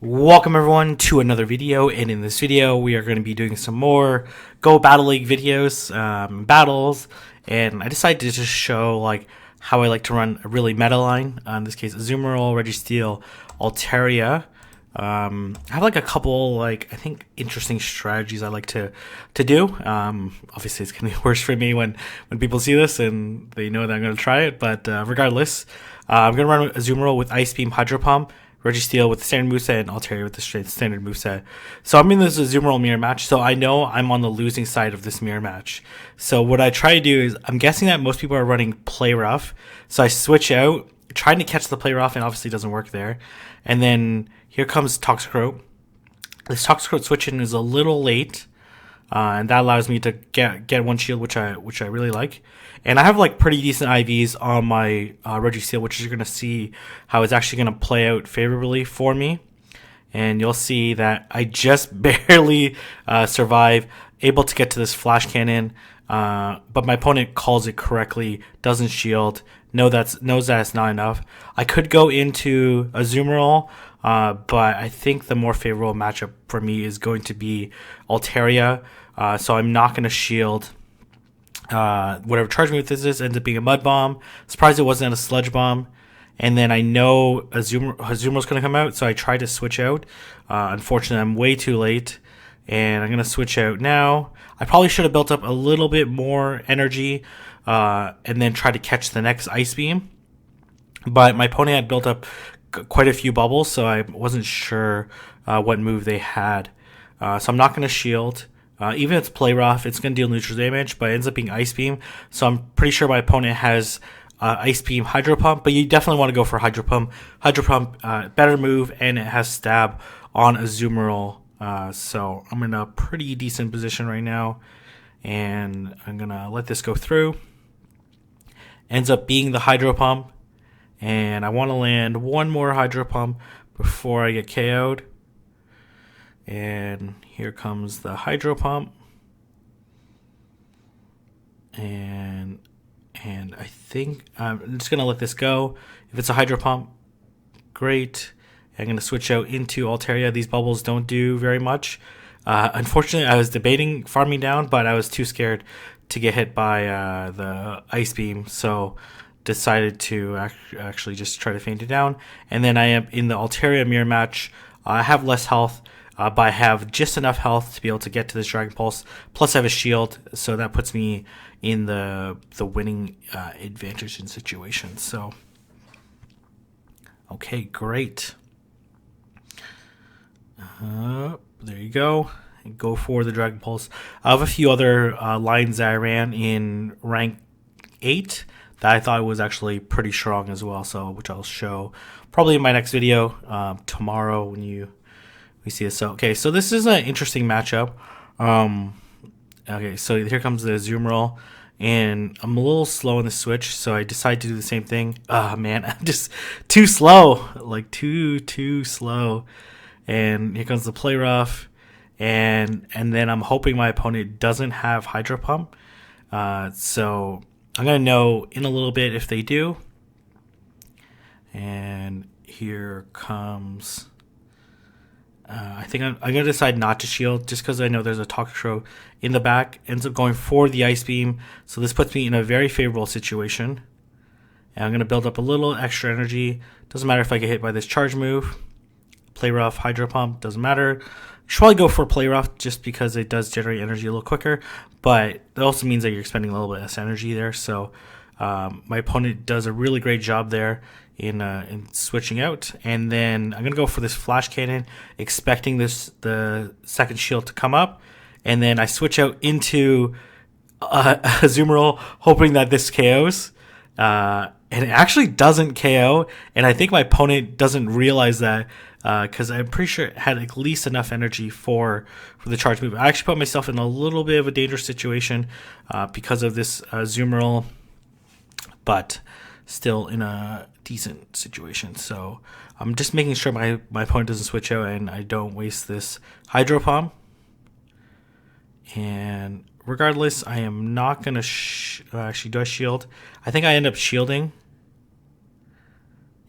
Welcome everyone to another video, and in this video we are going to be doing some more Go Battle League videos, battles, and I decided to just show like how I like to run a really meta line. In this case, Azumarill, Registeel, Altaria. I have like a couple I think interesting strategies I like to do. Obviously it's gonna be worse for me when people see this and they know that I'm gonna try it, but regardless, I'm gonna run Azumarill with Ice Beam, Hydro Pump, Registeel with the standard moveset, and Altaria with the standard moveset. So I'm in this Azumarill mirror match, so I know I'm on the losing side of this mirror match. So what I try to do is, I'm guessing that most people are running Play Rough, so I switch out, trying to catch the Play Rough, and obviously it doesn't work there. And then here comes Toxicroak. This Toxicroak switch in is a little late, and that allows me to get one shield, which I really like. And I have like pretty decent IVs on my Registeel, which you're gonna see how it's actually gonna play out favorably for me. And you'll see that I just barely survive, able to get to this flash cannon, but my opponent calls it correctly, doesn't shield, knows that it's not enough. I could go into Azumarill, but I think the more favorable matchup for me is going to be Altaria, so I'm not going to shield. Whatever charge move this is ends up being a Mud Bomb. Surprised it wasn't a Sludge Bomb. And then I know Azumarill's going to come out, so I try to switch out. Unfortunately, I'm way too late, and I'm going to switch out now. I probably should have built up a little bit more energy and then try to catch the next Ice Beam. But my opponent had built up quite a few bubbles, so I wasn't sure what move they had. So I'm not going to shield. Even if it's Play Rough, it's going to deal neutral damage, but it ends up being Ice Beam. So I'm pretty sure my opponent has Ice Beam, Hydro Pump, but you definitely want to go for Hydro Pump. Hydro Pump, better move, and it has Stab on Azumarill. So I'm in a pretty decent position right now, and I'm going to let this go through. Ends up being the Hydro Pump, and I want to land one more Hydro Pump before I get KO'd. And here comes the Hydro Pump, and I think I'm just gonna let this go. If it's a Hydro Pump, great. I'm gonna switch out into Altaria. These bubbles don't do very much. Unfortunately, I was debating farming down, but I was too scared to get hit by the Ice Beam, so decided to actually just try to feint it down. And then I am in the Altaria mirror match. I have less health. But I have just enough health to be able to get to this Dragon Pulse. Plus I have a shield, so that puts me in the winning advantage in situations. So, okay, great. There you go. Go for the Dragon Pulse. I have a few other lines that I ran in rank 8 that I thought was actually pretty strong as well. So, which I'll show probably in my next video tomorrow when we see this. So, okay, so this is an interesting matchup. Okay, so here comes the Azumarill, and I'm a little slow on the switch, so I decide to do the same thing. Man, I'm just too slow, like too slow. And here comes the Play Rough, and then I'm hoping my opponent doesn't have Hydro Pump. So I'm gonna know in a little bit if they do. And here comes. I think I'm going to decide not to shield just because I know there's a Toxicroak in the back. Ends up going for the Ice Beam. So this puts me in a very favorable situation. And I'm going to build up a little extra energy. Doesn't matter if I get hit by this charge move. Play Rough, Hydro Pump, doesn't matter. You should probably go for Play Rough just because it does generate energy a little quicker. But it also means that you're expending a little bit less energy there. So my opponent does a really great job there in switching out, and then I'm gonna go for this Flash Cannon, expecting the second shield to come up, and then I switch out into Azumarill, hoping that this KOs, and it actually doesn't KO, and I think my opponent doesn't realize that because I'm pretty sure it had at least enough energy for the charge move. I actually put myself in a little bit of a dangerous situation because of this Azumarill, but still in a decent situation. So I'm just making sure my opponent doesn't switch out and I don't waste this Hydro Pump. And regardless, I am not going to actually do I shield? I think I end up shielding.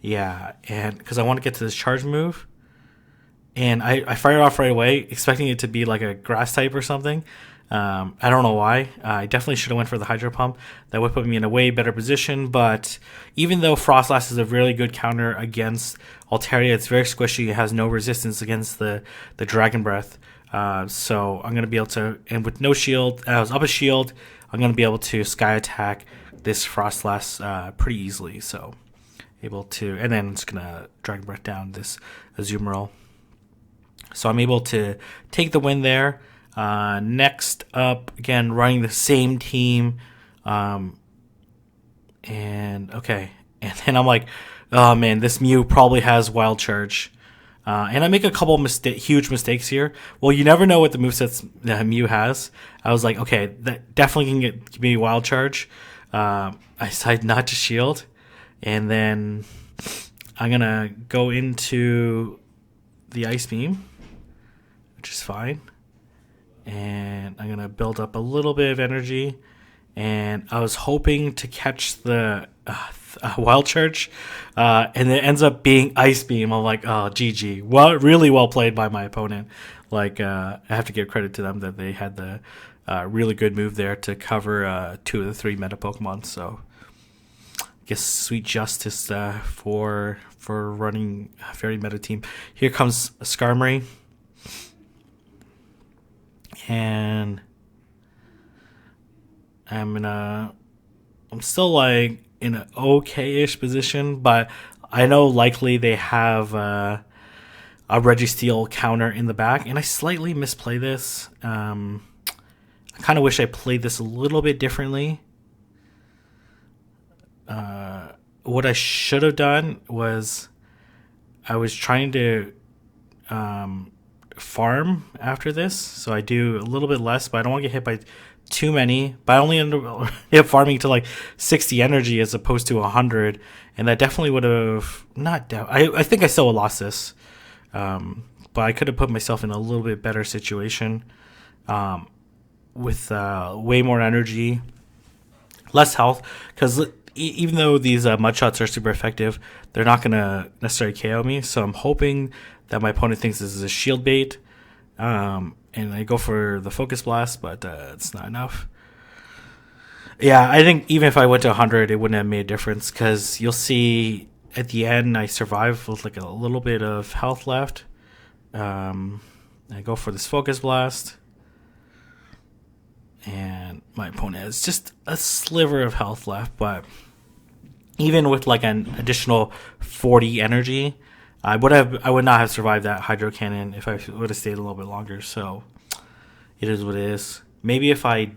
Yeah, and because I want to get to this charge move. and I fired off right away, expecting it to be like a grass type or something. I don't know why. I definitely should have went for the Hydro Pump. That would put me in a way better position. But even though Frostlass is a really good counter against Altaria, it's very squishy. It has no resistance against the Dragon Breath. So I'm going to be able to, and with no shield, I was up a shield, I'm going to be able to Sky Attack this Frostlass pretty easily. So able to, and then it's going to Dragon Breath down this Azumarill. So I'm able to take the win there. Next up, again, running the same team. And okay. And then I'm like, oh man, this Mew probably has Wild Charge. And I make a couple huge mistakes here. Well, you never know what the movesets that Mew has. I was like, okay, that definitely can give me Wild Charge. I decided not to shield. And then I'm going to go into the Ice Beam, which is fine. And I'm going to build up a little bit of energy. And I was hoping to catch the Wild Charge. And it ends up being Ice Beam. I'm like, oh, GG. Well, really well played by my opponent. Like, I have to give credit to them that they had the really good move there to cover 2 of the 3 meta Pokemon. So, I guess sweet justice for running a very meta team. Here comes Skarmory. And I'm still like in an okay-ish position, but I know likely they have a Registeel counter in the back, and I slightly misplay this. I kind of wish I played this a little bit differently. What I should have done was I was trying to farm after this, so I do a little bit less, but I don't want to get hit by too many. But I only end up farming to like 60 energy as opposed to 100, and that definitely would have not. I think I still would have lost this, but I could have put myself in a little bit better situation with way more energy, less health, because even though these mud shots are super effective, they're not going to necessarily KO me. So I'm hoping that my opponent thinks this is a shield bait, and I go for the Focus Blast, but it's not enough. Yeah, I think even if I went to 100, it wouldn't have made a difference, because you'll see at the end I survive with like a little bit of health left. I go for this Focus Blast, and my opponent has just a sliver of health left, but even with like an additional 40 energy, I would not have survived that Hydro Cannon if I would have stayed a little bit longer. So it is what it is. Maybe if I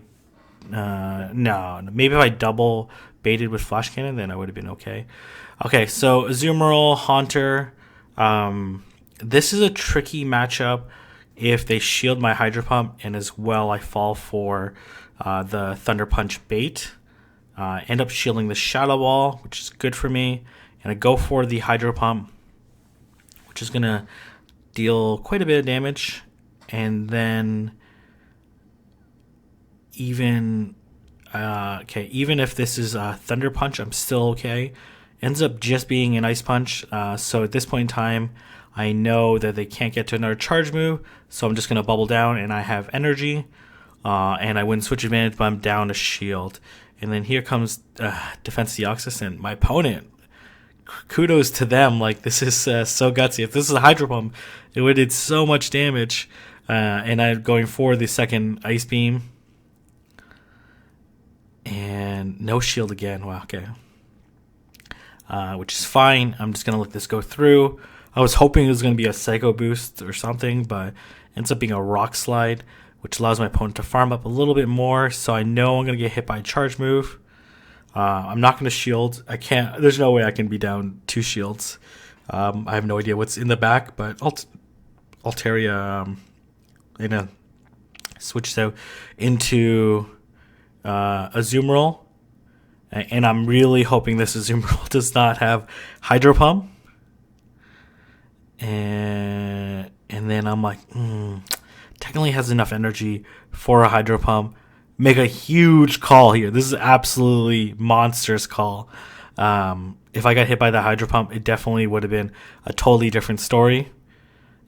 maybe if I double baited with Flash Cannon, then I would have been okay. Okay, so Azumarill, Haunter. This is a tricky matchup if they shield my Hydro Pump, and as well I fall for the Thunder Punch bait. End up shielding the Shadow Ball, which is good for me, and I go for the Hydro Pump, which is going to deal quite a bit of damage. And then even if this is a Thunder Punch, I'm still okay. Ends up just being an Ice Punch. So at this point in time, I know that they can't get to another charge move, so I'm just going to bubble down, and I have energy. And I win switch advantage, but I'm down a shield. And then here comes Defense Deoxys, and my opponent. Kudos to them. Like, this is so gutsy. If this is a Hydro Pump, it would have did so much damage. And I'm going for the second Ice Beam. And no shield again. Wow, okay. Which is fine. I'm just going to let this go through. I was hoping it was going to be a Psycho Boost or something, but ends up being a Rock Slide, which allows my opponent to farm up a little bit more, so I know I'm going to get hit by a charge move. I'm not going to shield. I can't. There's no way I can be down 2 shields. I have no idea what's in the back, but Altaria switches out into Azumarill, and I'm really hoping this Azumarill does not have Hydro Pump. And then I'm like, technically has enough energy for a Hydro Pump. Make a huge call here. This is absolutely monstrous call. If I got hit by the Hydro Pump, it definitely would have been a totally different story.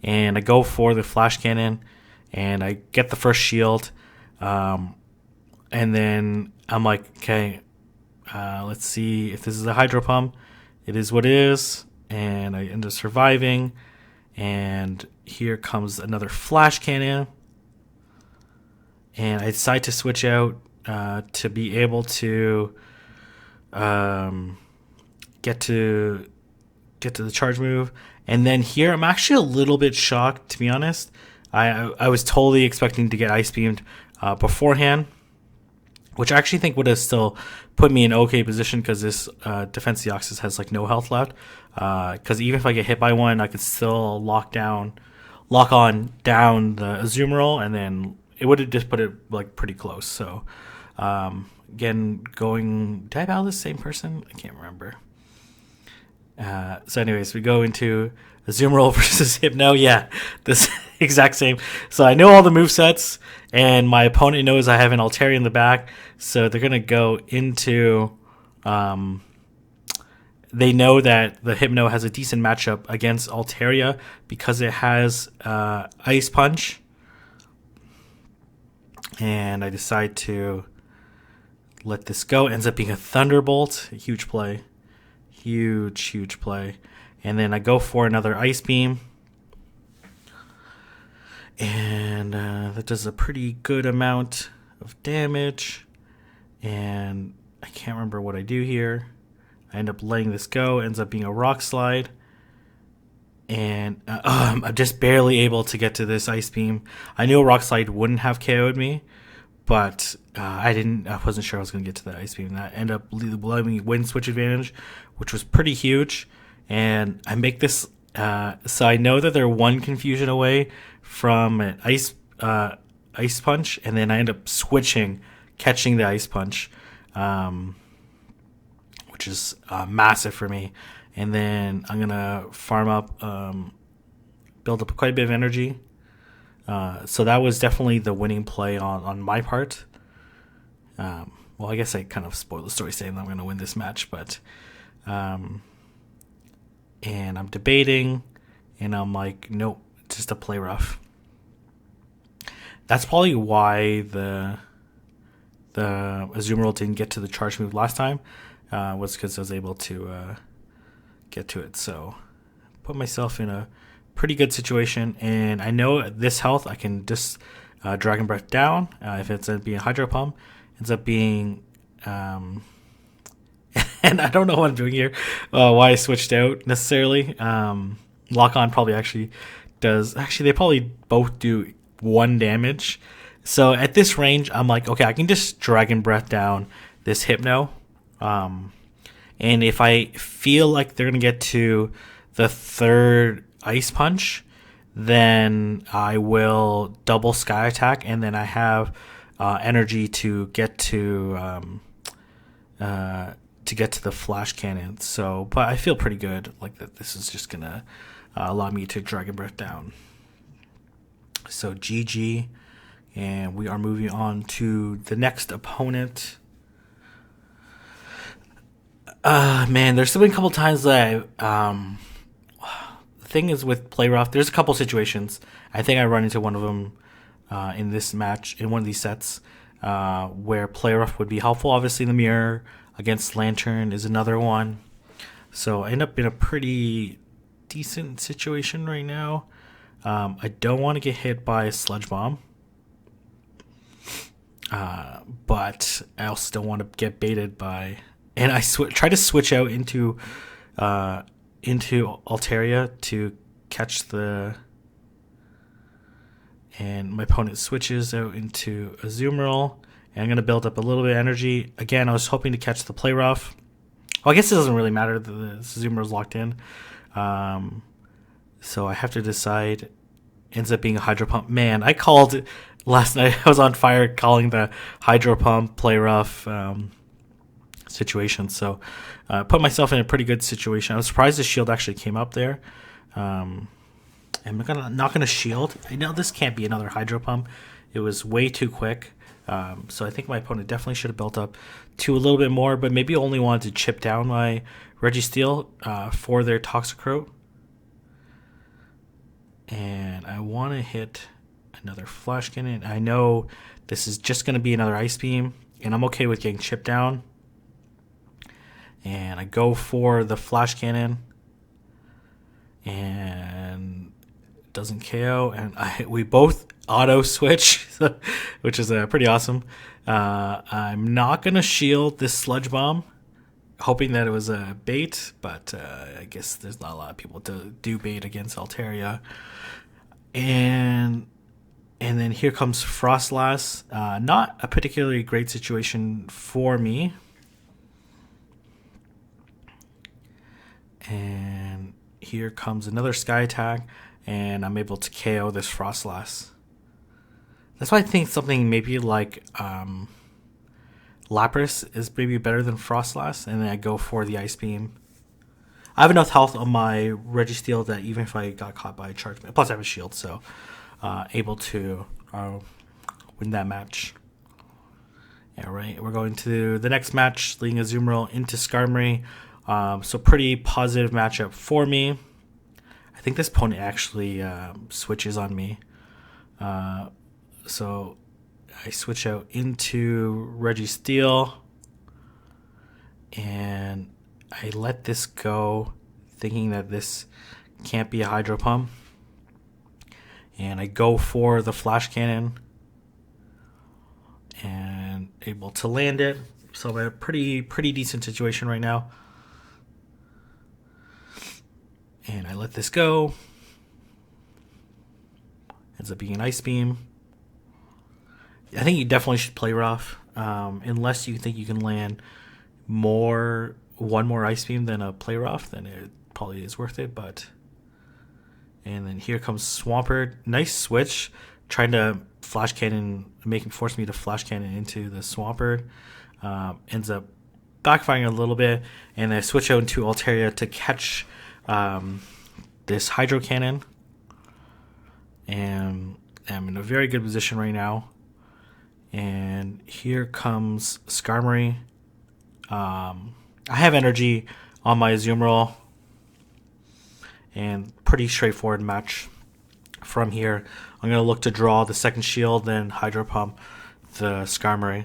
and I go for the flash cannon, and I get the first shield, and then I'm like, okay, let's see if this is a hydro pump. It is what it is, and I end up surviving. And here comes another flash cannon, and I decide to switch out to be able to get to the charge move. And then here I'm actually a little bit shocked, to be honest. I was totally expecting to get ice beamed beforehand, which I actually think would have still put me in okay position, because this Defense Deoxys has like no health left. Because even if I get hit by one, I could still lock on down the Azumarill, and then it would have just put it like pretty close. So again, did I battle the same person? I can't remember. So anyways, we go into Azumarill versus Hypno. Yeah, this exact same. So I know all the movesets, and my opponent knows I have an Altaria in the back, so they're going to go into... they know that the Hypno has a decent matchup against Altaria because it has Ice Punch. And I decide to let this go. It ends up being a Thunderbolt. A huge play. Huge play. And then I go for another Ice Beam. And that does a pretty good amount of damage. And I can't remember what I do here. I end up letting this go. It ends up being a Rock Slide. And I'm just barely able to get to this Ice Beam. I knew a Rock Slide wouldn't have KO'd me, but I wasn't sure I was going to get to that Ice Beam. That ended up letting me win Switch Advantage, which was pretty huge. And I make this, so I know that they're one confusion away from an Ice Punch, and then I end up catching the Ice Punch, which is massive for me. And then I'm going to farm up, build up quite a bit of energy. So that was definitely the winning play on my part. Well, I guess I kind of spoiled the story saying that I'm going to win this match, but... and I'm debating, and I'm like, nope, just a play rough. That's probably why the Azumarill didn't get to the charge move last time, was because I was able to... get to it. So put myself in a pretty good situation, and I know at this health I can just Dragon Breath down. If it's ends up being Hydro Pump, ends up being and I don't know what I'm doing here, why I switched out necessarily. Lock on probably actually does, they probably both do 1 damage. So at this range I'm like, okay, I can just Dragon Breath down this Hypno. And if I feel like they're going to get to the 3rd Ice Punch, then I will double Sky Attack, and then I have energy to get to the Flash Cannon. So, but I feel pretty good, like that. This is just going to allow me to Dragon Breath down. So GG, and we are moving on to the next opponent. Man, there's been a couple times that the thing is with play rough, there's a couple situations. I think I run into one of them in this match, in one of these sets, where play rough would be helpful. Obviously, the mirror against Lantern is another one. So I end up in a pretty decent situation right now. I don't want to get hit by a Sludge Bomb. But I also don't want to get baited by... And I try to switch out into Altaria to catch the... And my opponent switches out into Azumarill. And I'm going to build up a little bit of energy. Again, I was hoping to catch the play rough. Well, I guess it doesn't really matter that the Azumarill is locked in. So I have to decide. Ends up being a Hydro Pump. Man, I called last night. I was on fire calling the Hydro Pump play rough situation. So put myself in a pretty good situation. I was surprised the shield actually came up there. I'm not gonna shield. I know this can't be another Hydro Pump. It was way too quick. So I think my opponent definitely should have built up to a little bit more, but maybe only wanted to chip down my Registeel for their Toxicroak. And I want to hit another Flash Cannon. I know this is just going to be another Ice Beam, and I'm okay with getting chipped down. And I go for the Flash Cannon, and it doesn't KO. And we both auto switch, which is pretty awesome. I'm not going to shield this Sludge Bomb, hoping that it was a bait, but I guess there's not a lot of people to do bait against Altaria. And then here comes Frostlass. Not a particularly great situation for me. And here comes another Sky Attack, and I'm able to KO this Frostlass. That's why I think something maybe like Lapras is maybe better than Frostlass, and then I go for the Ice Beam. I have enough health on my Registeel that even if I got caught by a charge, plus I have a shield, so able to win that match. Yeah, right. We're going to the next match, leading Azumarill into Skarmory. So pretty positive matchup for me. I think this opponent actually switches on me. So I switch out into Registeel, and I let this go, thinking that this can't be a Hydro Pump. And I go for the Flash Cannon, and able to land it. So I'm in a pretty decent situation right now. And I let this go. Ends up being an Ice Beam. I think you definitely should play rough, unless you think you can land one more Ice Beam than a play rough, then it probably is worth it. And then here comes Swampert. Nice switch, trying to Flash Cannon, force me to Flash Cannon into the Swampert. Ends up backfiring a little bit, and I switch out into Altaria to catch this Hydro Cannon. And I'm in a very good position right now. And here comes Skarmory. I have energy on my Azumarill, and pretty straightforward match from here. I'm going to look to draw the second shield, then Hydro Pump the Skarmory.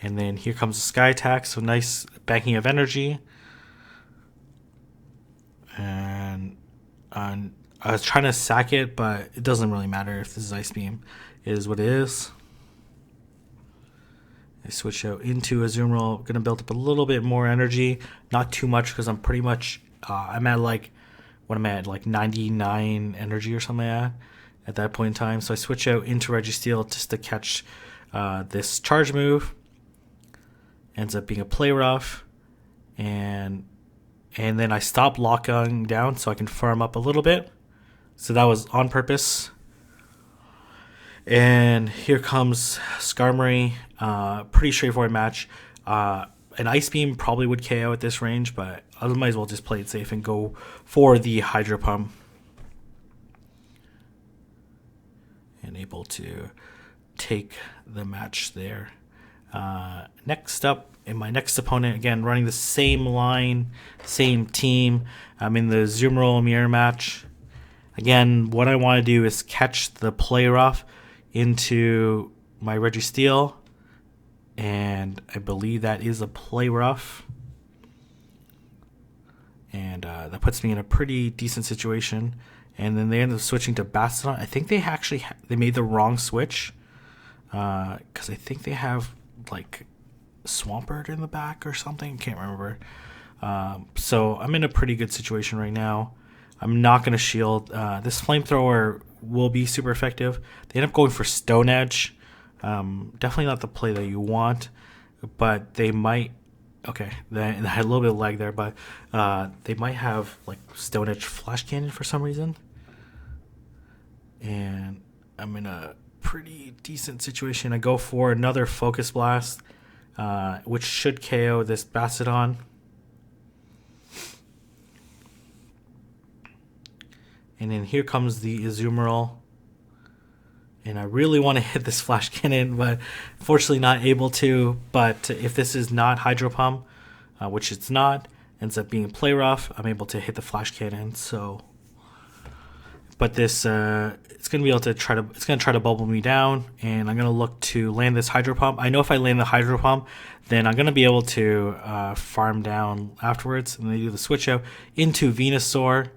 And then here comes the Sky Attack, so nice banking of energy. And I was trying to sack it, but it doesn't really matter if this is Ice Beam. It is what it is. I switch out into Azumarill. Going to build up a little bit more energy. Not too much, because I'm pretty much... I'm at like 99 energy or something like that at that point in time. So I switch out into Registeel just to catch this charge move. Ends up being a play rough. And then I stop locking down so I can farm up a little bit. So that was on purpose. And here comes Skarmory. Pretty straightforward match. An Ice Beam probably would KO at this range, but I might as well just play it safe and go for the Hydro Pump. And able to take the match there. Next up, in my next opponent, again, running the same line, same team. I'm in the Azumarill mirror match. Again, what I want to do is catch the play rough into my Registeel, and I believe that is a play rough. And that puts me in a pretty decent situation. And then they end up switching to Bastiodon. I think they actually they made the wrong switch, because I think they have like Swampert in the back or something. Can't remember. So I'm in a pretty good situation right now. I'm not going to shield. This Flamethrower will be super effective. They end up going for Stone Edge. Definitely not the play that you want, but they might. Okay, I had a little bit of lag there, but they might have like Stone Edge Flash Cannon for some reason. And I'm in a pretty decent situation. I go for another Focus Blast, which should KO this Bastiodon. And then here comes the Azumarill. And I really want to hit this Flash Cannon, but unfortunately not able to. But if this is not Hydro Pump, which it's not, ends up being play rough. I'm able to hit the flash cannon. So, but this it's gonna be able to try to bubble me down, and I'm gonna look to land this hydro pump. I know if I land the hydro pump, then I'm gonna be able to farm down afterwards, and then do the switch out into Venusaur,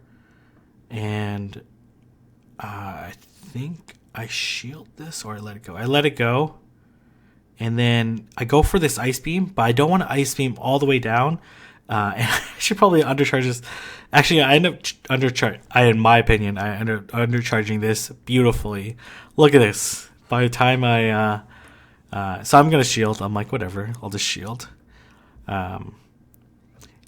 and I think I shield this or I let it go. I let it go. And then I go for this Ice Beam, but I don't want to Ice Beam all the way down. And I should probably undercharge this. Actually, I end up in my opinion, I end up undercharging this beautifully. Look at this. By the time so I'm going to shield. I'm like, whatever, I'll just shield. And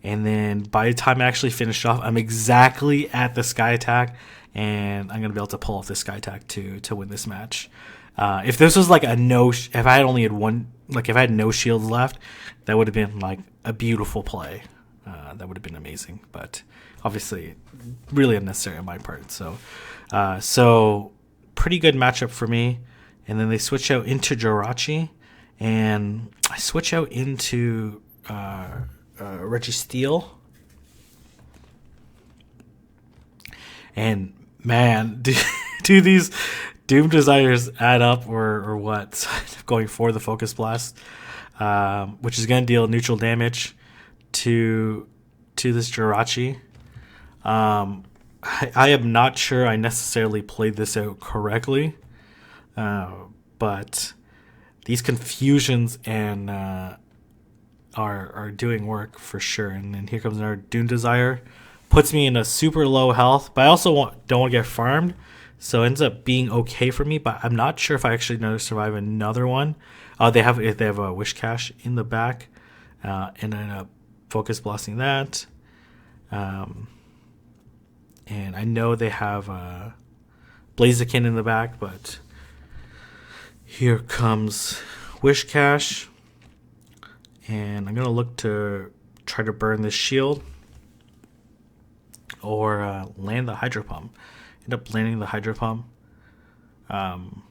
then by the time I actually finished off, I'm exactly at the Sky Attack. And I'm going to be able to pull off this Sky Attack to win this match. If this was like if I had only had one, like if I had no shields left, that would have been like a beautiful play. That would have been amazing, but obviously really unnecessary on my part. So pretty good matchup for me. And then they switch out into Jirachi, and I switch out into Registeel. And man, do these Doom Desires add up or what? So going for the Focus Blast, which is going to deal neutral damage to this Jirachi. I am not sure I necessarily played this out correctly, but these confusions and are doing work for sure. And then here comes our Doom Desire. Puts me in a super low health, but I also don't want to get farmed, so it ends up being okay for me. But I'm not sure if I actually know to survive another one. They have a Wish Cache in the back, and I end up Focus Blasting that. And I know they have Blaziken in the back, but here comes Wish Cache, and I'm gonna look to try to burn this shield. Or land the Hydro Pump. End up landing the Hydro Pump. And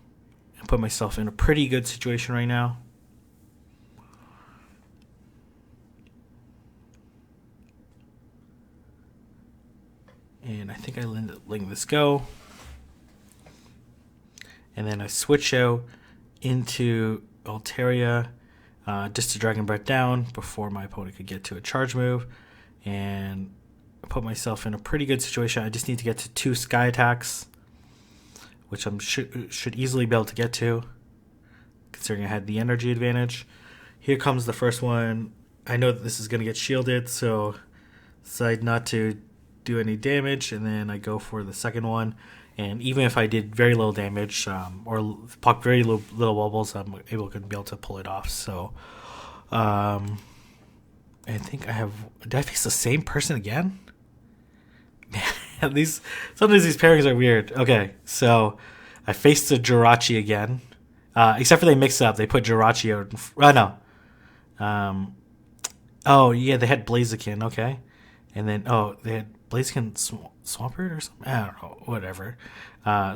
put myself in a pretty good situation right now. And I think I letting this go. And then I switch out into Altaria, just to Dragon Breath down before my opponent could get to a charge move. And put myself in a pretty good situation. I just need to get to 2 Sky Attacks, which I should easily be able to get to, considering I had the energy advantage. Here comes the first one. I know that this is going to get shielded, so decide not to do any damage, and then I go for the second one. And even if I did very little damage or popped very little bubbles, I'm be able to pull it off. So I think did I face the same person again? Man, sometimes these pairings are weird. Okay, so I faced the Jirachi again. Except for they mix it up. They put Jirachi out. No. Oh, yeah, they had Blaziken. Okay. And then, they had Blaziken Swampert or something? I don't know. Whatever.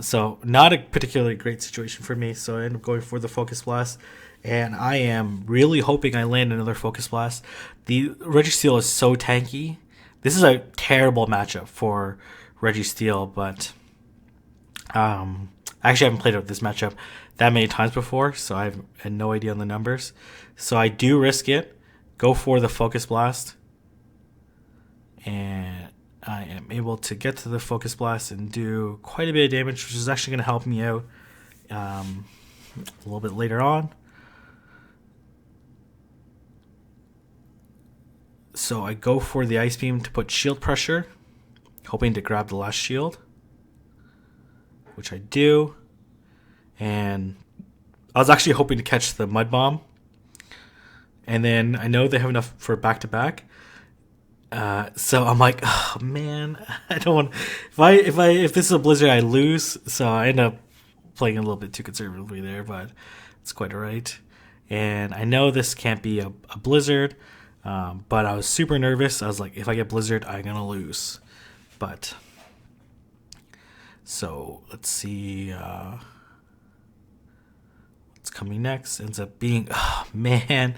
So not a particularly great situation for me. So I end up going for the Focus Blast. And I am really hoping I land another Focus Blast. The Registeel is so tanky. This is a terrible matchup for Registeel, but I actually haven't played out this matchup that many times before, so I had no idea on the numbers. So I do risk it, go for the Focus Blast, and I am able to get to the Focus Blast and do quite a bit of damage, which is actually going to help me out a little bit later on. So I go for the Ice Beam to put shield pressure, hoping to grab the last shield, which I do. And I was actually hoping to catch the Mud Bomb. And then I know they have enough for back-to-back. So I'm like, oh man, I don't want. If this is a Blizzard, I lose. So I end up playing a little bit too conservatively there, but it's quite alright. And I know this can't be a Blizzard. But I was super nervous. I was like, if I get Blizzard, I'm going to lose. But, so, let's see what's coming next. Ends up being, oh, man,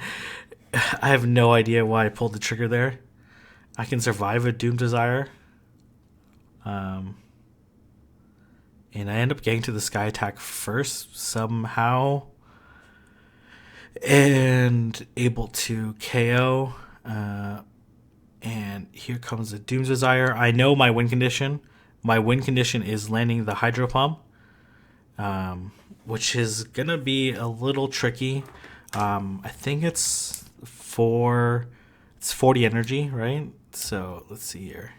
I have no idea why I pulled the trigger there. I can survive a Doom Desire. And I end up getting to the Sky Attack first somehow. And able to KO. And here comes the Doom Desire. I know my win condition. My win condition is landing the Hydro Pump. Which is going to be a little tricky. I think it's 40 energy, right? So let's see here.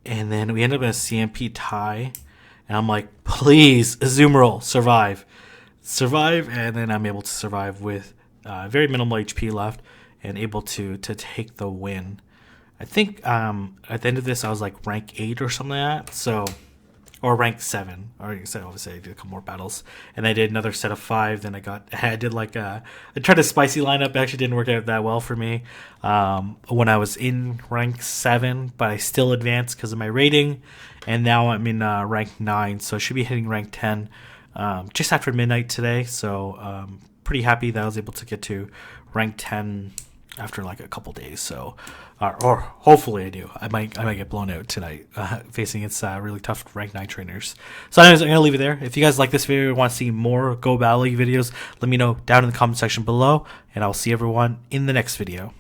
And then we end up in a CMP tie. And I'm like, please, Azumarill, survive. Survive. And then I'm able to survive with very minimal HP left and able to take the win. I think at the end of this, I was like rank 8 or something like that. So, or rank 7. Or obviously I did a couple more battles. And I did another set of 5. Then I did like I tried a spicy lineup. It actually didn't work out that well for me when I was in rank 7. But I still advanced because of my rating. And now I'm in rank 9. So I should be hitting rank 10 just after midnight today. So pretty happy that I was able to get to rank 10 after like a couple days. So or hopefully I do. I might get blown out tonight facing its really tough rank 9 trainers. So anyways, I'm gonna leave it there. If you guys like this video and want to see more Go Battle League videos, let me know down in the comment section below, and I'll see everyone in the next video.